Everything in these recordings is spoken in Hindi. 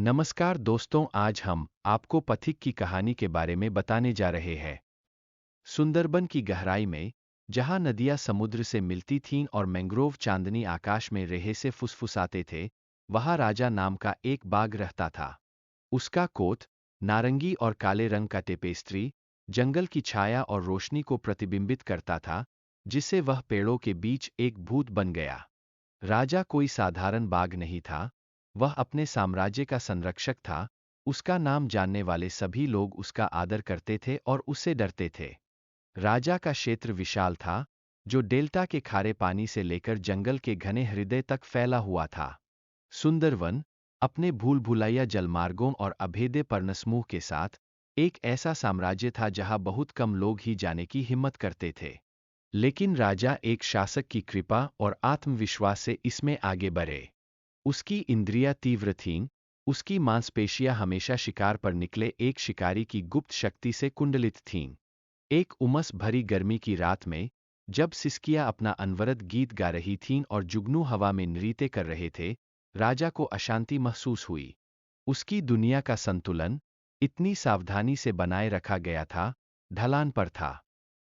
नमस्कार दोस्तों, आज हम आपको पथिक की कहानी के बारे में बताने जा रहे हैं। सुंदरबन की गहराई में, जहां नदियां समुद्र से मिलती थीं और मैंग्रोव चांदनी आकाश में रेहे से फुसफुसाते थे, वहां राजा नाम का एक बाघ रहता था। उसका कोट, नारंगी और काले रंग का टेपेस्ट्री, जंगल की छाया और रोशनी को प्रतिबिंबित करता था, जिससे वह पेड़ों के बीच एक भूत बन गया। राजा कोई साधारण बाघ नहीं था, वह अपने साम्राज्य का संरक्षक था। उसका नाम जानने वाले सभी लोग उसका आदर करते थे और उससे डरते थे। राजा का क्षेत्र विशाल था, जो डेल्टा के खारे पानी से लेकर जंगल के घने हृदय तक फैला हुआ था। सुंदरवन, अपने भूल भुलैया जलमार्गों और अभेद्य पर्णसमूह के साथ, एक ऐसा साम्राज्य था जहां बहुत कम लोग ही जाने की हिम्मत करते थे। लेकिन राजा एक शासक की कृपा और आत्मविश्वास से इसमें आगे बढ़े। उसकी इंद्रियां तीव्र थीं, उसकी मांसपेशियां हमेशा शिकार पर निकले एक शिकारी की गुप्त शक्ति से कुंडलित थीं। एक उमस भरी गर्मी की रात में, जब सिसकियां अपना अनवरत गीत गा रही थीं और जुगनू हवा में नृत्य कर रहे थे, राजा को अशांति महसूस हुई। उसकी दुनिया का संतुलन, इतनी सावधानी से बनाए रखा गया था, ढलान पर था।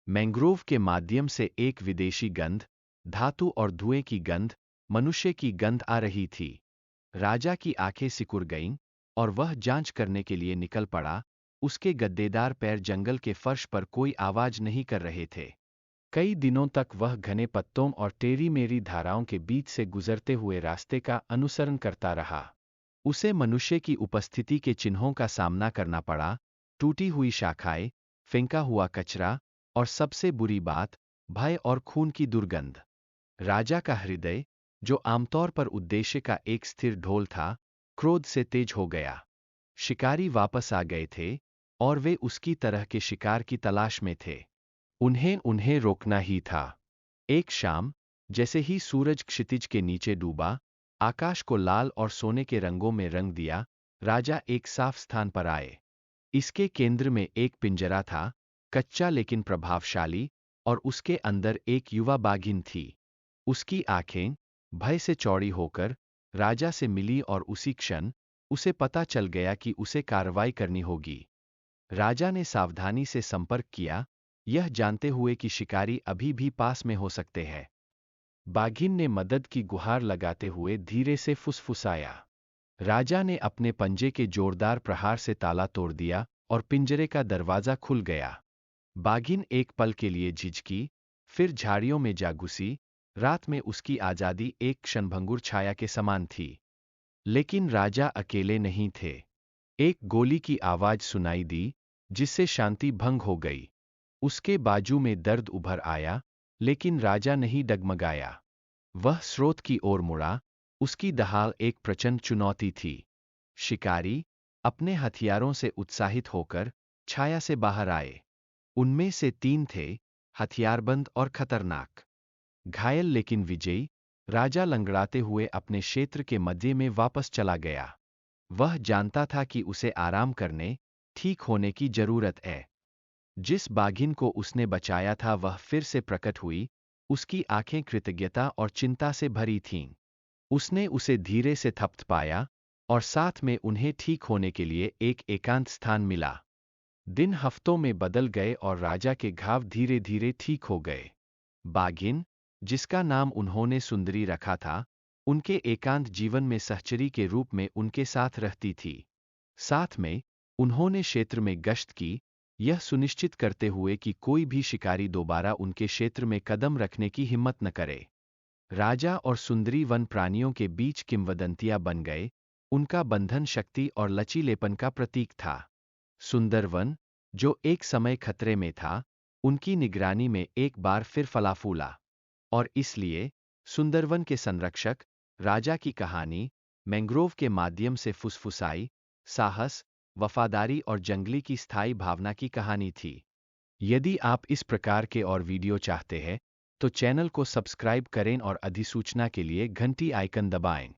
मैंग्रोव के माध्यम से एक विदेशी गंध, धातु और धुएं की गंध, मनुष्य की गंध आ रही थी। राजा की आंखें सिकुड़ गईं, और वह जांच करने के लिए निकल पड़ा। उसके गद्देदार पैर जंगल के फर्श पर कोई आवाज नहीं कर रहे थे। कई दिनों तक वह घने पत्तों और टेढ़ी मेढ़ी धाराओं के बीच से गुजरते हुए रास्ते का अनुसरण करता रहा। उसे मनुष्य की उपस्थिति के चिन्हों का सामना करना पड़ा, टूटी हुई शाखाएं, फेंका हुआ कचरा, और सबसे बुरी बात, भय और खून की दुर्गंध। राजा का हृदय, जो आमतौर पर उद्देश्य का एक स्थिर ढोल था, क्रोध से तेज हो गया। शिकारी वापस आ गए थे, और वे उसकी तरह के शिकार की तलाश में थे। उन्हें उन्हें रोकना ही था। एक शाम, जैसे ही सूरज क्षितिज के नीचे डूबा, आकाश को लाल और सोने के रंगों में रंग दिया, राजा एक साफ स्थान पर आए। इसके केंद्र में एक पिंजरा था, कच्चा लेकिन प्रभावशाली, और उसके अंदर एक युवा बाघिन थी। उसकी आंखें, भय से चौड़ी होकर, राजा से मिली और उसी क्षण, उसे पता चल गया कि उसे कार्रवाई करनी होगी। राजा ने सावधानी से संपर्क किया, यह जानते हुए कि शिकारी अभी भी पास में हो सकते हैं। बाघिन ने मदद की गुहार लगाते हुए धीरे से फुसफुसाया। राजा ने अपने पंजे के जोरदार प्रहार से ताला तोड़ दिया, और पिंजरे का दरवाजा खुल गया। बाघिन एक पल के लिए झिझकी, फिर झाड़ियों में जा घुसी। रात में उसकी आजादी एक क्षणभंगुर छाया के समान थी। लेकिन राजा अकेले नहीं थे। एक गोली की आवाज सुनाई दी, जिससे शांति भंग हो गई। उसके बाजू में दर्द उभर आया, लेकिन राजा नहीं डगमगाया। वह स्रोत की ओर मुड़ा। उसकी दहाड़ एक प्रचंड चुनौती थी। शिकारी, अपने हथियारों से उत्साहित होकर, छाया से बाहर आए। उनमें से 3 थे, हथियारबंद और खतरनाक। घायल लेकिन विजयी, राजा लंगड़ाते हुए अपने क्षेत्र के मध्य में वापस चला गया। वह जानता था कि उसे आराम करने, ठीक होने की जरूरत है। जिस बाघिन को उसने बचाया था वह फिर से प्रकट हुई। उसकी आंखें कृतज्ञता और चिंता से भरी थीं। उसने उसे धीरे से थपथपाया, और साथ में उन्हें ठीक होने के लिए एक एकांत स्थान मिला। दिन हफ्तों में बदल गए और राजा के घाव धीरे धीरे ठीक हो गए। बाघिन, जिसका नाम उन्होंने सुंदरी रखा था, उनके एकांत जीवन में सहचरी के रूप में उनके साथ रहती थी। साथ में, उन्होंने क्षेत्र में गश्त की, यह सुनिश्चित करते हुए कि कोई भी शिकारी दोबारा उनके क्षेत्र में कदम रखने की हिम्मत न करे। राजा और सुंदरी वन प्राणियों के बीच किंवदंतियां बन गए। उनका बंधन शक्ति और लचीलेपन का प्रतीक था। सुंदरवन, जो एक समय खतरे में था, उनकी निगरानी में एक बार फिर फला फूला। और इसलिए, सुंदरवन के संरक्षक, राजा की कहानी, मैंग्रोव के माध्यम से फुसफुसाई, साहस, वफादारी और जंगली की स्थायी भावना की कहानी थी। यदि आप इस प्रकार के और वीडियो चाहते हैं, तो चैनल को सब्सक्राइब करें और अधिसूचना के लिए घंटी आइकन दबाएं।